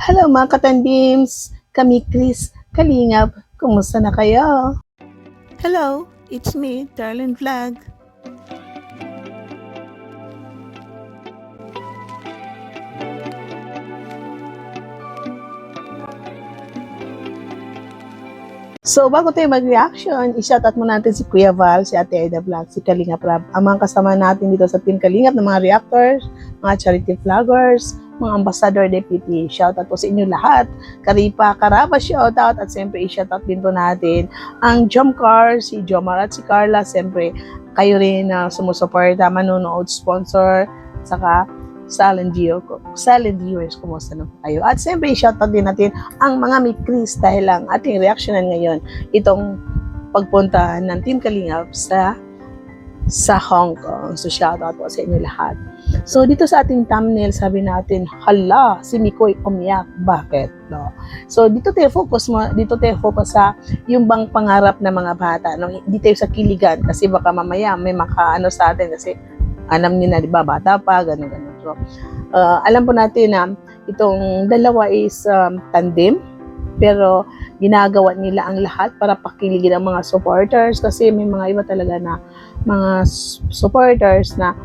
Hello mga katandims! Kami Chris Kalingap. Kumusta na kayo? Hello, it's me, Darlene Vlog. So bago tayo mag-reaction, i-shoutout mo natin si Kuya Val, si Ate Eda Vlog, si Kalingap Rab, ang mga kasama natin dito sa Team Kalingap ng mga reactors, mga charity vloggers, mga ambassador deputy. Shoutout po sa inyo lahat. Karipa, Karaba, shoutout. At siyempre, i-shoutout din po natin ang Jomcar, si Jomar at si Carla. Siyempre, kayo rin na sumusuporta, manonood, sponsor, saka silent viewers, kumusta na po kayo? At siyempre, shoutout din natin ang mga may Chris dahil ang ating reactionan ngayon, itong pagpunta ng Team Kalingap sa Hong Kong. So, shoutout po sa inyo lahat. So, dito sa ating thumbnail, sabi natin, hala, si Mikoy umiyak. Bakit? No? So, dito tayo focus sa yung bang pangarap ng mga bata. No? Hindi tayo sa kiligan kasi baka mamaya may makaano sa atin kasi alam niyo na, di ba, bata pa, gano'n. So, alam po natin na itong dalawa is tandem, pero ginagawa nila ang lahat para pakiligin ang mga supporters kasi may mga iba talaga na mga supporters na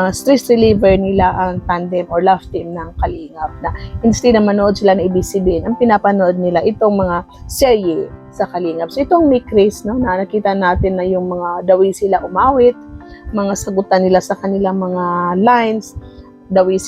stress reliever nila ang tandem or love team ng Kalingap na instead na manood sila ng ABCD, ang pinapanood nila itong mga serye sa Kalingap. So itong Mick Chris, no, na nakita natin na yung mga dawi sila umawit, mga sagutan nila sa kanilang mga lines, dawi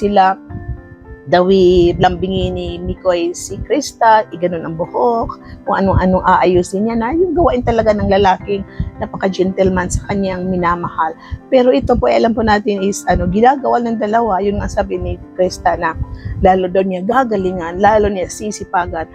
lambingin ni Mikoy si Krista, iganon ang buhok, kung anong aayusin niya na yung gawain talaga ng lalaking napaka-gentleman sa kanyang minamahal. Pero ito po, alam po natin is ginagawa ng dalawa, yun nga sabi ni Krista na lalo daw niya gagalingan, lalo niya sisipagan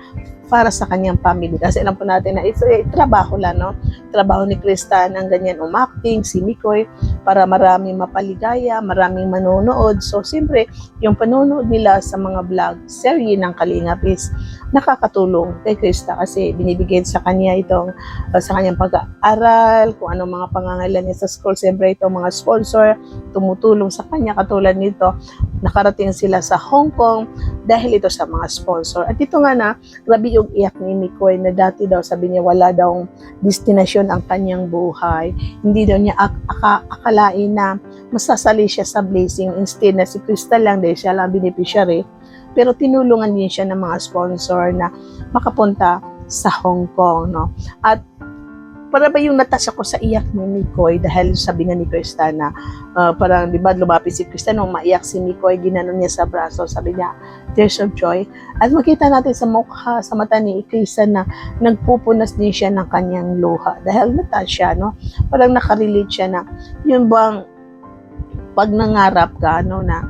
para sa kanyang family. Kasi alam po natin na ito trabaho lang, no? Trabaho ni Krista ng ganyan umacting, si Mikoy, para maraming mapaligaya, maraming manonood. So, siyempre, yung panonood nila sa mga vlog, serye ng Kalingap is nakakatulong kay Krista kasi binibigyan sa kanya itong sa kanyang pag-aaral, kung anong mga pangangailan niya sa school. Siyempre, itong mga sponsor, tumutulong sa kanya. Katulad nito, nakarating sila sa Hong Kong dahil ito sa mga sponsor. At ito nga na, grabe yung iyak ni Mikoy na dati daw, sabi niya, wala daw destinasyon ang kanyang buhay. Hindi daw niya akalain na masasali siya sa blessing. Instead na si Crystal lang, dahil siya lang beneficiary. Pero tinulungan din siya ng mga sponsor na makapunta sa Hong Kong, no? At para ba yung natas ako sa iyak ni Mikoy dahil sabi nga ni Krista na parang di ba lumapit si Krista nung maiyak si Mikoy, ginanon niya sa braso, sabi niya tears of joy. At makita natin sa mukha, sa mata ni Krista na nagpupunas din siya ng kanyang luha dahil natas siya, no? Parang nakarelate siya na yun bang pag nangarap ka, no, na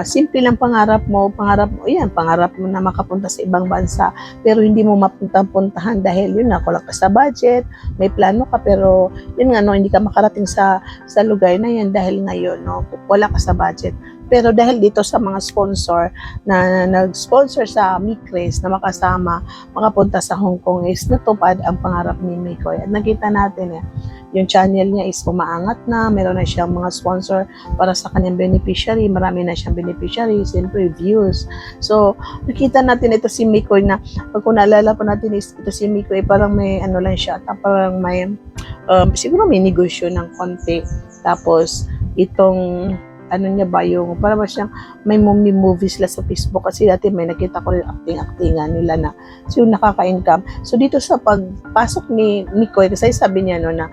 simple lang pangarap mo, pangarap mo na makapunta sa ibang bansa, pero hindi mo mapunta-puntahan dahil yun na, kulang ka sa budget, may plano ka, pero yun nga, no, hindi ka makarating sa lugar na yan dahil ngayon, no, wala ka sa budget. Pero dahil dito sa mga sponsor na nag-sponsor sa Mikres na makapunta sa Hong Kong is natupad ang pangarap ni Mikoy. At nakita natin yung channel niya is umaangat na, meron na siyang mga sponsor para sa kanyang beneficiary, marami na siyang beneficiary, siyempre views. So, nakita natin ito si Mikoy na, kung naalala po natin is ito si Mikoy, parang may lang siya, parang may, siguro may negosyo ng konti. Tapos, itong niya ba yung, para ba siyang may movies sila sa Facebook kasi dati may nakita ko rin acting-actingan nila na so yung nakaka-income. So dito sa pagpasok ni Mikoy, kasi sabi niya no na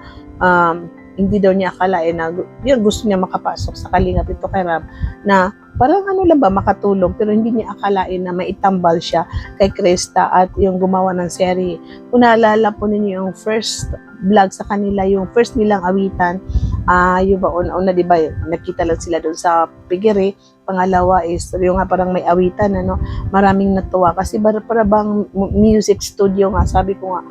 hindi daw niya akalain na yun, gusto niya makapasok sa Kalingap ito kay Rab na parang lang ba makatulong, pero hindi niya akalain na maitambal siya kay Krista at yung gumawa ng serye. Kung naalala po ninyo yung first vlog sa kanila, yung first nilang awitan, yung ba una di ba nakita lang sila doon sa Pigiri. Pangalawa is yung nga parang may awitan, maraming natuwa kasi para bang music studio nga, sabi ko nga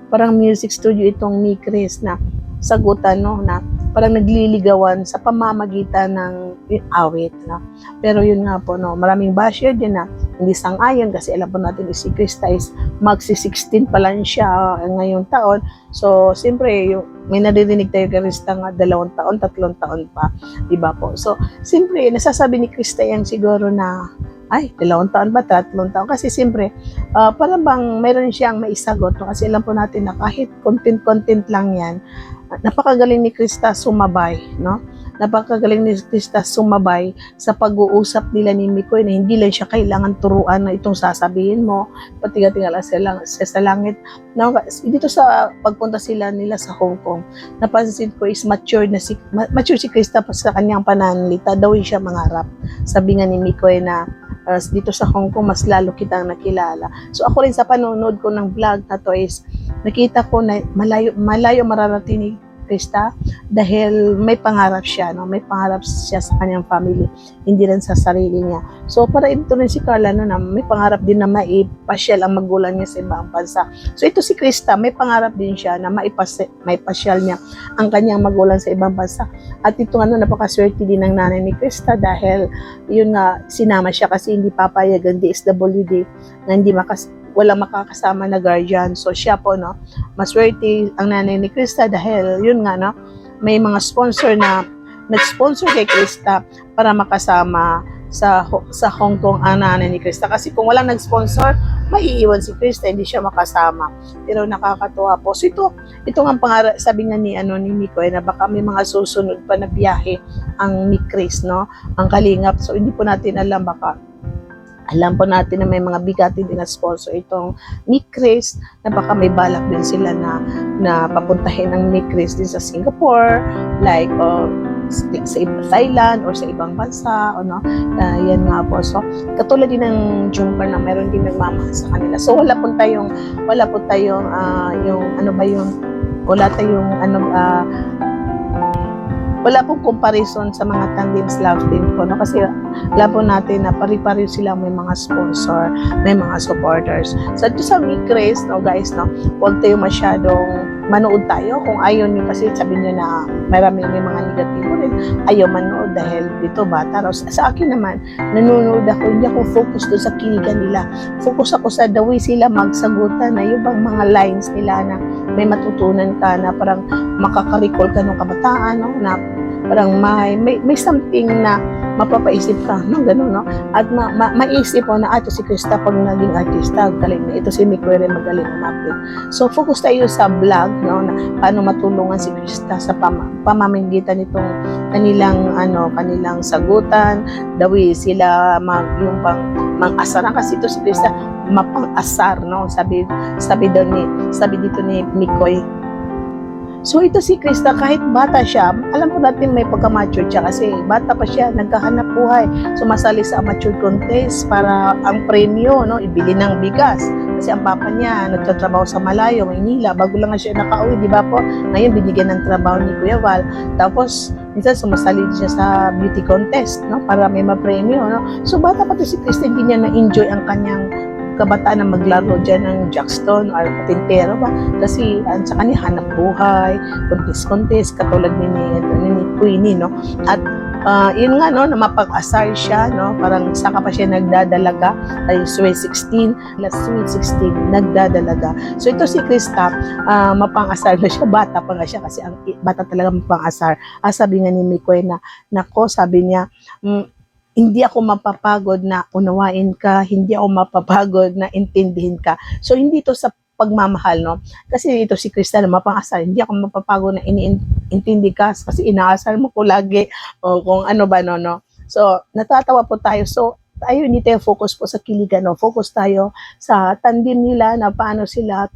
parang music studio itong Mikres na sagutan, no, na parang nagliligawan sa pamamagitan ng awit, no? Pero yun nga po, no, maraming basher din na hindi sang-ayon kasi alam po natin si Krista is magsi-16 pa lang siya ngayong taon. So, siyempre, may naririnig tayo kay Krista nga 2 taon, 3 taon pa, di ba po? So, siyempre, nasasabi ni Krista yan siguro na Ay, 2 taon ba, 3 taon? Kasi siyempre, parang bang meron siyang maisagot, no? Kasi alam po natin na kahit content lang yan, napakagaling ni Krista sumabay, no? Napakagaling ni Krista sumabay sa pag-uusap nila ni Mikoy na hindi lang siya kailangan turuan na itong sasabihin mo, patiga-tingala siya sa langit. No, dito sa pagpunta nila sa Hong Kong, napansin ko is mature si Krista pa sa kanyang pananalita, daw siya mangarap. Sabi nga ni Mikoy na dito sa Hong Kong, mas lalo kitang nakilala. So ako rin sa panonood ko ng vlog na to is, nakita ko na malayo mararating ni Krista dahil may pangarap siya, no? May pangarap siya sa kanyang family, hindi rin sa sarili niya. So para ito rin si Carla, no, na may pangarap din na maipasyal ang magulang niya sa ibang bansa. So ito si Krista, may pangarap din siya na maipasyal niya ang kanyang magulang sa ibang bansa. At ito nga, napakaswerte din ng nanay ni Krista dahil yun nga, sinama siya kasi hindi papayag ang DSWD na walang makakasama na guardian. So siya po, no, maswerte ang nanay ni Krista dahil yun nga, no, may mga sponsor na nag-sponsor kay Krista para makasama sa Hong Kong ang nanay ni Krista. Kasi kung walang nag-sponsor, maiiwan si Krista, hindi siya makasama. Pero nakakatuwa po. So ito nga pangarap, sabi nga ni Mikoy na baka may mga susunod pa na biyahe ang ni Chris, no, ang Kalingap. So hindi po natin alam, baka alam po natin na may mga bigati din na sponsor itong Nick Chris, na baka may balak din sila na papuntahin ang Nick Chris din sa Singapore, like sa Thailand or sa ibang bansa, no? Yan nga po. So katulad din ng Jumper na meron din nagmamahal sa kanila. So wala po tayong wala pong comparison sa mga tandems love team po, no? Kasi alam po natin na pari-pari sila, may mga sponsor, may mga supporters. So ito sa Chris, no guys, no, huwag tayo masyadong manood tayo kung ayaw nyo, kasi sabi nyo na may mga negatibo rin, ayaw manood dahil dito bata raw. Sa akin naman, nanonood ako, hindi ako focus doon sa kinigan nila. Focus ako sa the way sila magsagutan, na yung bang mga lines nila na may matutunan ka, na parang makaka-recall ka ng kabataan, no, na parang may something na mapapaisip ka, no, gano'n, no? At maisip mo na ito si Krista pag naging artista, galing na. Ito si Mikoy rin magaling umacting. So focus tayo sa vlog, no, na paano matulungan si Krista sa pamamagitan nitong kanilang sagutan, the way sila yung mang-asaran, kasi ito si Krista mapang-asar, no? Sabi dito ni Mikoy. So ito si Krista, kahit bata siya, alam po natin may pagka-mature siya kasi bata pa siya, nagkahanap buhay. Sumasali sa amateur contest para ang premyo, no, ibili ng bigas. Kasi ang papa niya nagtatrabaho sa malayo, Maynila, bago lang siya nakauwi, di ba po? Ngayon binigyan ng trabaho ni Kuya Val. Tapos minsan sumasali siya sa beauty contest, no, para may ma-premyo, no. So bata pa to si Krista, hindi niya na-enjoy ang kanyang kabataan na maglaro dyan ng jackstone or patintero ba, kasi sa kanya hanap buhay, contest, katulad ni Queenie, no. At yun nga, no, na mapag-asar siya, no, parang saka pa siya nagdadalaga, ay Sweet 16 nagdadalaga. So ito si Krista, mapang-asar na siya, bata pa nga siya, kasi ang bata talaga mapang-asar. Sabi nga ni Mikoy na, sabi niya, hindi ako mapapagod na unawain ka, hindi ako mapapagod na intindihin ka. So hindi to sa pagmamahal, no? Kasi ito si Krista na mapang-asar, hindi ako mapapagod na iniintindi ka kasi inaasar mo ko lagi, o kung ano ba, no? So natatawa po tayo. So tayo hindi tayo focus po sa kiligan, no? Focus tayo sa tandem nila, na paano sila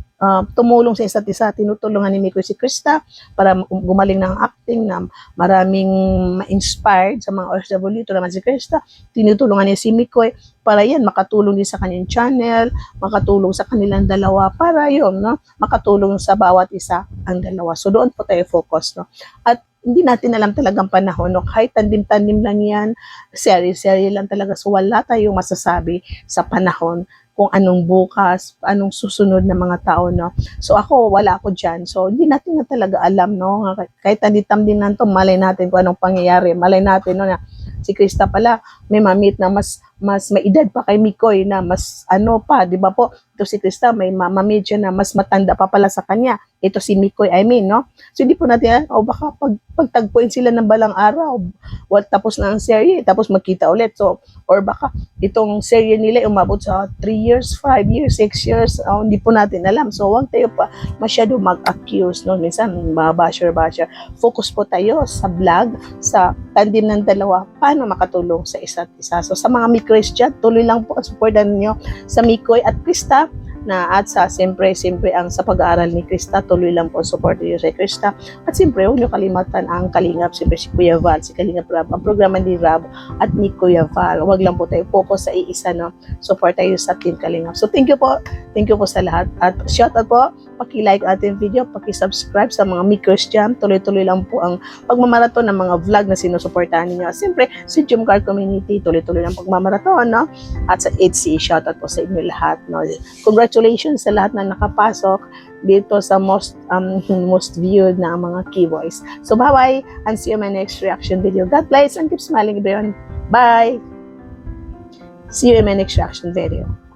tumulong sa isa't isa. Tinutulungan ni Mikoy si Krista para gumaling ng acting, na maraming ma-inspired sa mga OFW. Ito naman si Krista, tinutulungan niya si Mikoy para yan makatulong din sa kanyang channel, makatulong sa kanilang dalawa, para yun, no, makatulong sa bawat isa ang dalawa. So doon po tayo focus, no. At hindi natin alam talagang panahon, no? Kahit tandim-tandim lang yan, seri-seri lang talaga. So wala tayong masasabi sa panahon kung anong bukas, anong susunod na mga tao, no. So ako, wala ako dyan. So hindi natin na talaga alam, no. Kahit tandim-tandim lang to, malay natin kung anong pangyayari. Malay natin, no, na si Krista pala may mamit na mas may edad pa kay Mikoy, na mas pa, di ba po? Ito si Krista may mamit siya na mas matanda pa pala sa kanya. ito si Mikoy, no? So hindi po natin, baka pagtagpuin sila ng balang araw, tapos na ang serye, tapos magkita ulit. So, or baka itong serye nila umabot sa 3 years, 5 years, 6 years, hindi po natin alam. So, huwag tayo pa masyado mag-accuse, no? Minsan, mga basher. Focus po tayo sa vlog, sa tandem ng dalawa, paano makatulong sa isa't isa. So, sa mga Mikoys dyan, tuloy lang po ang supportan ninyo sa Mikoy at Krista, at siyempre ang sa pag-aaral ni Krista, tuloy lang po support niyo sa Krista. At siyempre, huwag niyo kalimatan ang Kalingap, siyempre si Kuya Val, si Kalingap Rab, ang programa ni Rab at ni Kuya Val. Huwag lang po tayo focus sa iisa, no? Support tayo sa Team Kalingap. So, thank you po sa lahat. At shout out po, paki-like ating video, paki-subscribe sa mga Mikoys dyan. Tuloy-tuloy lang po ang pagmamaraton ng mga vlog na sinusuportahan ninyo. Siyempre, si Jumcar Community, tuloy-tuloy lang pagmamaraton, no? At sa HC, shout out po sa inyo lahat, no? Congratulations sa lahat na nakapasok dito sa most viewed na mga keyboys. So, bye-bye and see you in my next reaction video. God bless and keep smiling, everyone. Bye! See you in my next reaction video.